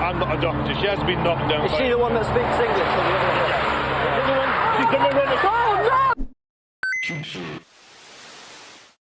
I'm not a doctor. She has been knocked down. Is she the one that speaks English or the other one? She's the one on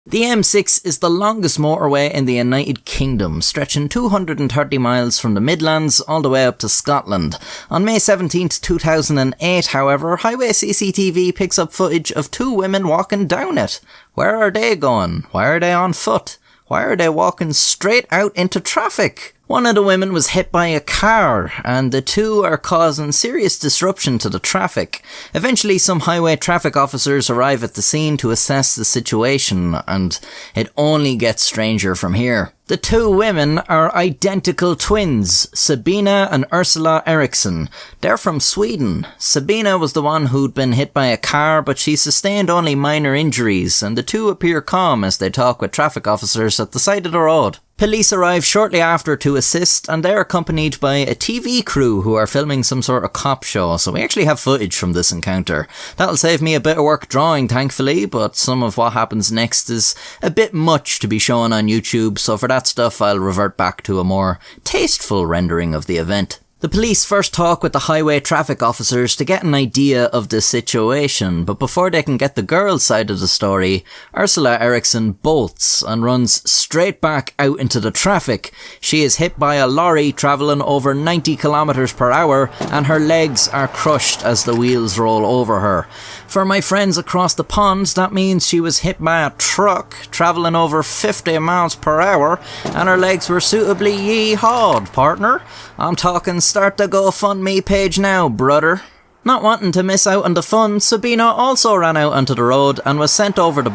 the The M6 is the longest motorway in the United Kingdom, stretching 230 miles from the Midlands all the way up to Scotland. On May 17th, 2008, however, highway CCTV picks up footage of two women walking down it. Where are they going? Why are they on foot? Why are they walking straight out into traffic? One of the women was hit by a car, and the two are causing serious disruption to the traffic. Eventually, some highway traffic officers arrive at the scene to assess the situation, and it only gets stranger from here. The two women are identical twins, Sabina and Ursula Eriksson. They're from Sweden. Sabina was the one who'd been hit by a car, but she sustained only minor injuries, and the two appear calm as they talk with traffic officers at the side of the road. Police arrive shortly after to assist, and they're accompanied by a TV crew who are filming some sort of cop show, so we actually have footage from this encounter. That'll save me a bit of work drawing, thankfully, but some of what happens next is a bit much to be shown on YouTube, so for that stuff I'll revert back to a more tasteful rendering of the event. The police first talk with the highway traffic officers to get an idea of the situation, but before they can get the girl's side of the story, Ursula Eriksson bolts and runs straight back out into the traffic. She is hit by a lorry travelling over 90 kilometers per hour, and her legs are crushed as the wheels roll over her. For my friends across the pond, that means she was hit by a truck travelling over 50 miles per hour, and her legs were suitably yee-hawed, partner. I'm talking start the GoFundMe page now, brother. Not wanting to miss out on the fun, Sabina also ran out onto the road and was sent over the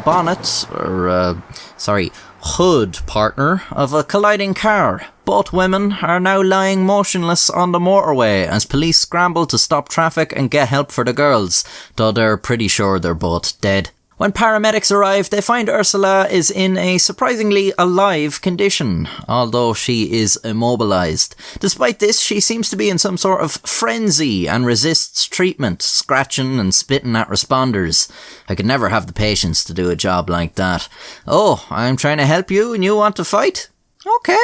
hood, partner, of a colliding car. Both women are now lying motionless on the motorway as police scramble to stop traffic and get help for the girls, though they're pretty sure they're both dead. When paramedics arrive, they find Ursula is in a surprisingly alive condition, although she is immobilized. Despite this, she seems to be in some sort of frenzy and resists treatment, scratching and spitting at responders. I could never have the patience to do a job like that. Oh, I'm trying to help you and you want to fight? Okay.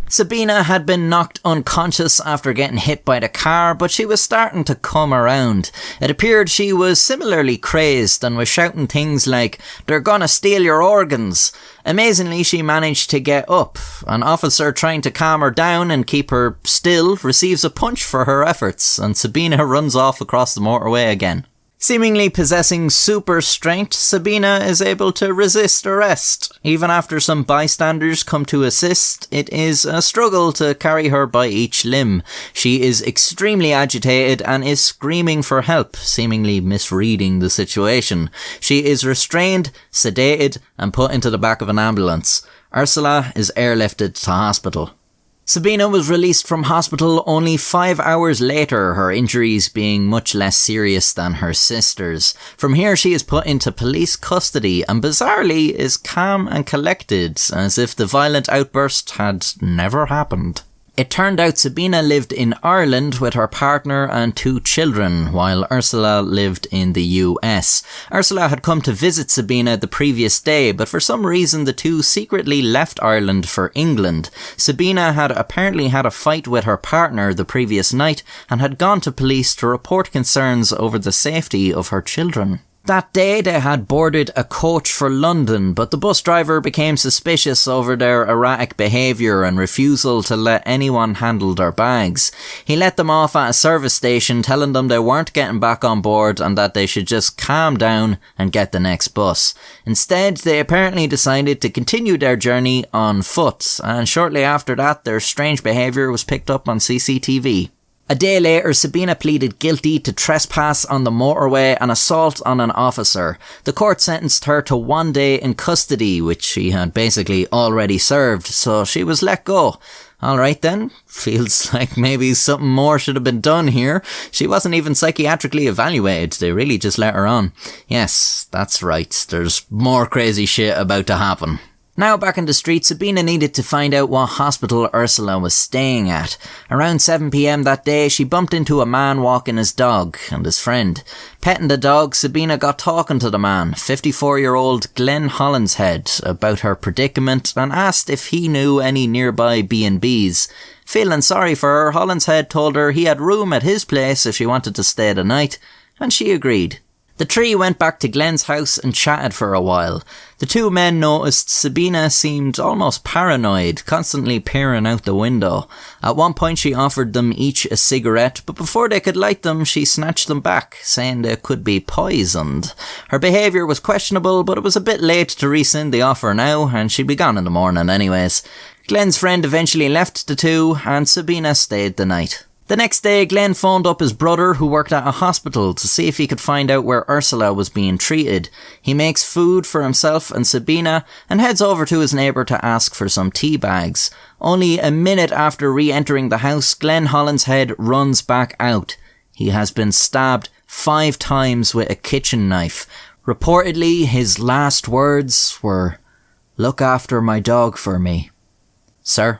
Sabina had been knocked unconscious after getting hit by the car, but she was starting to come around. It appeared she was similarly crazed and was shouting things like, "They're gonna steal your organs." Amazingly, she managed to get up. An officer trying to calm her down and keep her still receives a punch for her efforts, and Sabina runs off across the motorway again. Seemingly possessing super strength, Sabina is able to resist arrest. Even after some bystanders come to assist, it is a struggle to carry her by each limb. She is extremely agitated and is screaming for help, seemingly misreading the situation. She is restrained, sedated, and put into the back of an ambulance. Ursula is airlifted to hospital. Sabina was released from hospital only 5 hours later, her injuries being much less serious than her sister's. From here she is put into police custody and bizarrely is calm and collected, as if the violent outburst had never happened. It turned out Sabina lived in Ireland with her partner and 2 children, while Ursula lived in the US. Ursula had come to visit Sabina the previous day, but for some reason the two secretly left Ireland for England. Sabina had apparently had a fight with her partner the previous night and had gone to police to report concerns over the safety of her children. That day they had boarded a coach for London, but the bus driver became suspicious over their erratic behaviour and refusal to let anyone handle their bags. He let them off at a service station, telling them they weren't getting back on board and that they should just calm down and get the next bus. Instead, they apparently decided to continue their journey on foot, and shortly after that their strange behaviour was picked up on CCTV. A day later, Sabina pleaded guilty to trespass on the motorway and assault on an officer. The court sentenced her to 1 day in custody, which she had basically already served, so she was let go. Alright then, feels like maybe something more should have been done here. She wasn't even psychiatrically evaluated, they really just let her on. Yes, that's right, there's more crazy shit about to happen. Now back in the street, Sabina needed to find out what hospital Ursula was staying at. Around 7 p.m. that day, she bumped into a man walking his dog and his friend. Petting the dog, Sabina got talking to the man, 54-year-old Glenn Hollinshead, about her predicament and asked if he knew any nearby B&Bs. Feeling sorry for her, Hollinshead told her he had room at his place if she wanted to stay the night, and she agreed. The three went back to Glenn's house and chatted for a while. The two men noticed Sabina seemed almost paranoid, constantly peering out the window. At one point she offered them each a cigarette, but before they could light them she snatched them back, saying they could be poisoned. Her behaviour was questionable, but it was a bit late to rescind the offer now, and she'd be gone in the morning anyways. Glenn's friend eventually left the two, and Sabina stayed the night. The next day, Glenn phoned up his brother who worked at a hospital to see if he could find out where Ursula was being treated. He makes food for himself and Sabina and heads over to his neighbour to ask for some tea bags. Only a minute after re-entering the house, Glenn Hollinshead runs back out. He has been stabbed 5 times with a kitchen knife. Reportedly, his last words were, "Look after my dog for me. Sir,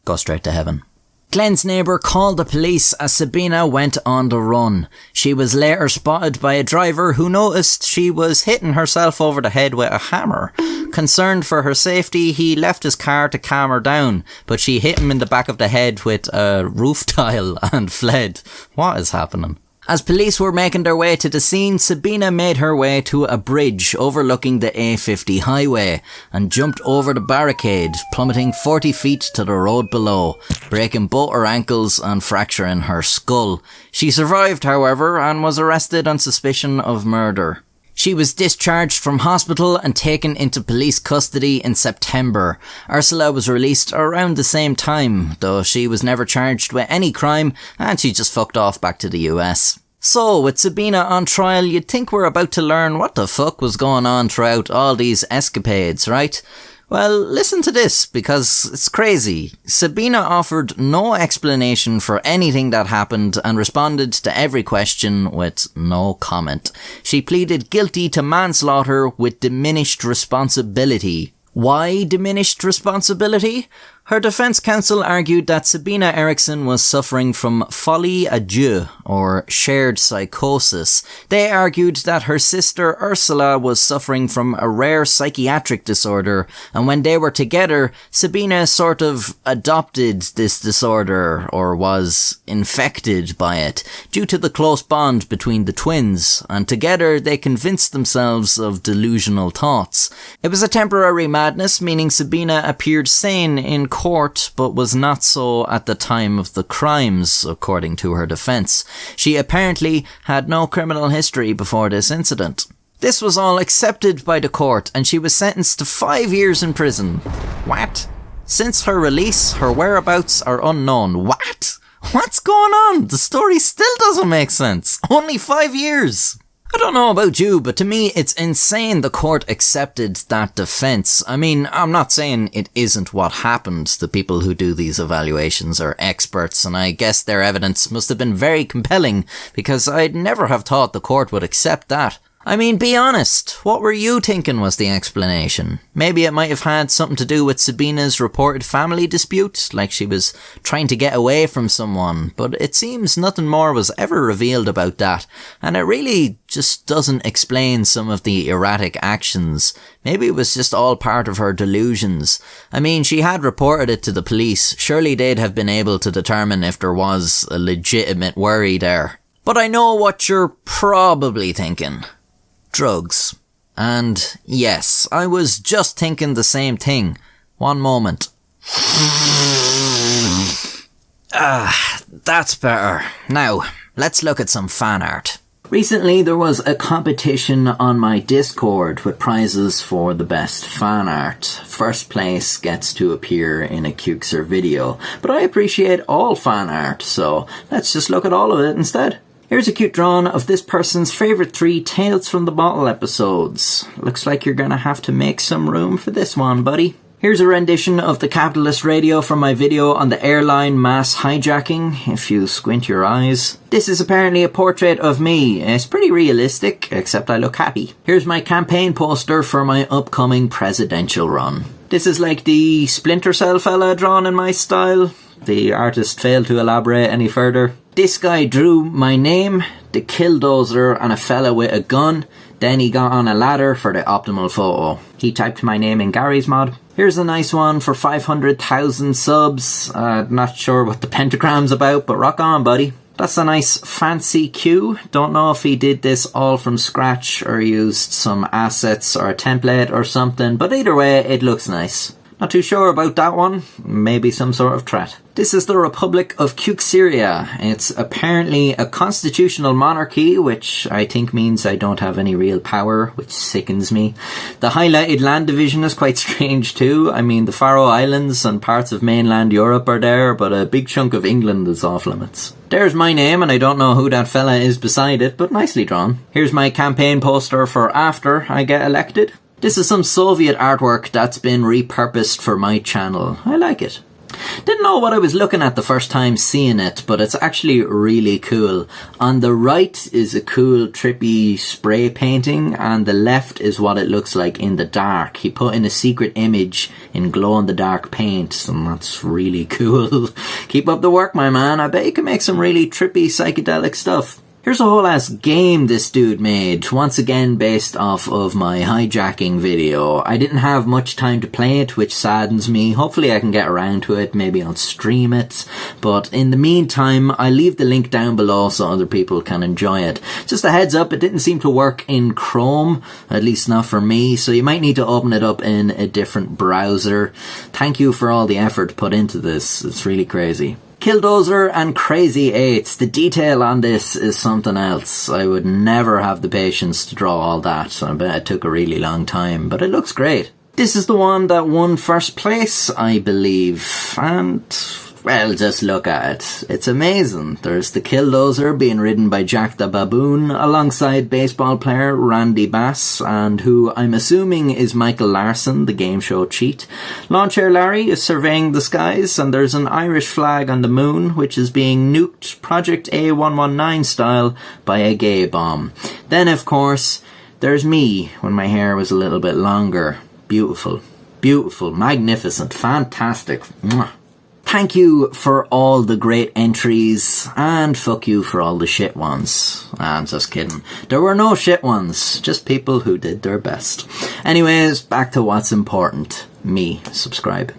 go straight to heaven." Glenn's neighbour called the police as Sabina went on the run. She was later spotted by a driver who noticed she was hitting herself over the head with a hammer. Concerned for her safety, he left his car to calm her down, but she hit him in the back of the head with a roof tile and fled. What is happening? As police were making their way to the scene, Sabina made her way to a bridge overlooking the A50 highway and jumped over the barricade, plummeting 40 feet to the road below, breaking both her ankles and fracturing her skull. She survived, however, and was arrested on suspicion of murder. She was discharged from hospital and taken into police custody in September. Ursula was released around the same time, though she was never charged with any crime and she just fucked off back to the US. So, with Sabina on trial, you'd think we're about to learn what the fuck was going on throughout all these escapades, right? Well, listen to this, because it's crazy. Sabina offered no explanation for anything that happened and responded to every question with no comment. She pleaded guilty to manslaughter with diminished responsibility. Why diminished responsibility? Her defence counsel argued that Sabina Eriksson was suffering from folie à deux, or shared psychosis. They argued that her sister Ursula was suffering from a rare psychiatric disorder, and when they were together, Sabina sort of adopted this disorder, or was infected by it, due to the close bond between the twins, and together they convinced themselves of delusional thoughts. It was a temporary madness, meaning Sabina appeared sane in court, but was not so at the time of the crimes, according to her defence. She apparently had no criminal history before this incident. This was all accepted by the court, and she was sentenced to 5 years in prison. What? Since her release, her whereabouts are unknown. What? What's going on? The story still doesn't make sense. Only 5 years. I don't know about you, but to me it's insane the court accepted that defence. I mean, I'm not saying it isn't what happened. The people who do these evaluations are experts, and I guess their evidence must have been very compelling, because I'd never have thought the court would accept that. I mean, be honest, what were you thinking was the explanation? Maybe it might have had something to do with Sabina's reported family dispute, like she was trying to get away from someone, but it seems nothing more was ever revealed about that, and it really just doesn't explain some of the erratic actions. Maybe it was just all part of her delusions. I mean, she had reported it to the police. Surely they'd have been able to determine if there was a legitimate worry there. But I know what you're probably thinking. Drugs. And yes, I was just thinking the same thing. One moment. That's better. Now, let's look at some fan art. Recently there was a competition on my Discord with prizes for the best fan art. First place gets to appear in a Cukser video, but I appreciate all fan art, so let's just look at all of it instead. Here's a cute drawing of this person's favourite 3 Tales from the Bottle episodes. Looks like you're gonna have to make some room for this one, buddy. Here's a rendition of the Capitalist Radio from my video on the airline mass hijacking, if you squint your eyes. This is apparently a portrait of me. It's pretty realistic, except I look happy. Here's my campaign poster for my upcoming presidential run. This is like the Splinter Cell fella drawn in my style. The artist failed to elaborate any further. This guy drew my name, the Killdozer, and a fella with a gun. Then he got on a ladder for the optimal photo. He typed my name in Gary's mod. Here's a nice one for 500,000 subs. Not sure what the pentagram's about, but rock on, buddy. That's a nice fancy cue. Don't know if he did this all from scratch or used some assets or a template or something, but either way, it looks nice. Not too sure about that one. Maybe some sort of threat. This is the Republic of Syria. It's apparently a constitutional monarchy, which I think means I don't have any real power, which sickens me. The highlighted land division is quite strange too. I mean, the Faroe Islands and parts of mainland Europe are there, but a big chunk of England is off limits. There's my name, and I don't know who that fella is beside it, but nicely drawn. Here's my campaign poster for after I get elected. This is some Soviet artwork that's been repurposed for my channel. I like it. Didn't know what I was looking at the first time seeing it, but it's actually really cool. On the right is a cool trippy spray painting, and the left is what it looks like in the dark. He put in a secret image in glow-in-the-dark paint, and that's really cool. Keep up the work, my man. I bet you can make some really trippy psychedelic stuff. Here's a whole ass game this dude made, once again based off of my hijacking video. I didn't have much time to play it, which saddens me. Hopefully I can get around to it, maybe I'll stream it. But in the meantime, I'll leave the link down below so other people can enjoy it. Just a heads up, it didn't seem to work in Chrome, at least not for me, so you might need to open it up in a different browser. Thank you for all the effort put into this, it's really crazy. Killdozer and Crazy Eights. The detail on this is something else. I would never have the patience to draw all that. I bet it took a really long time, but it looks great. This is the one that won first place, I believe. And, well, just look at it. It's amazing. There's the Killdozer being ridden by Jack the Baboon alongside baseball player Randy Bass, and who I'm assuming is Michael Larson, the game show cheat. Lawn Chair Larry is surveying the skies, and there's an Irish flag on the moon, which is being nuked Project A119 style by a gay bomb. Then, of course, there's me when my hair was a little bit longer. Beautiful. Beautiful. Magnificent. Fantastic. Mwah. Thank you for all the great entries, and fuck you for all the shit ones. I'm just kidding. There were no shit ones, just people who did their best. Anyways, back to what's important. Me. Subscribe.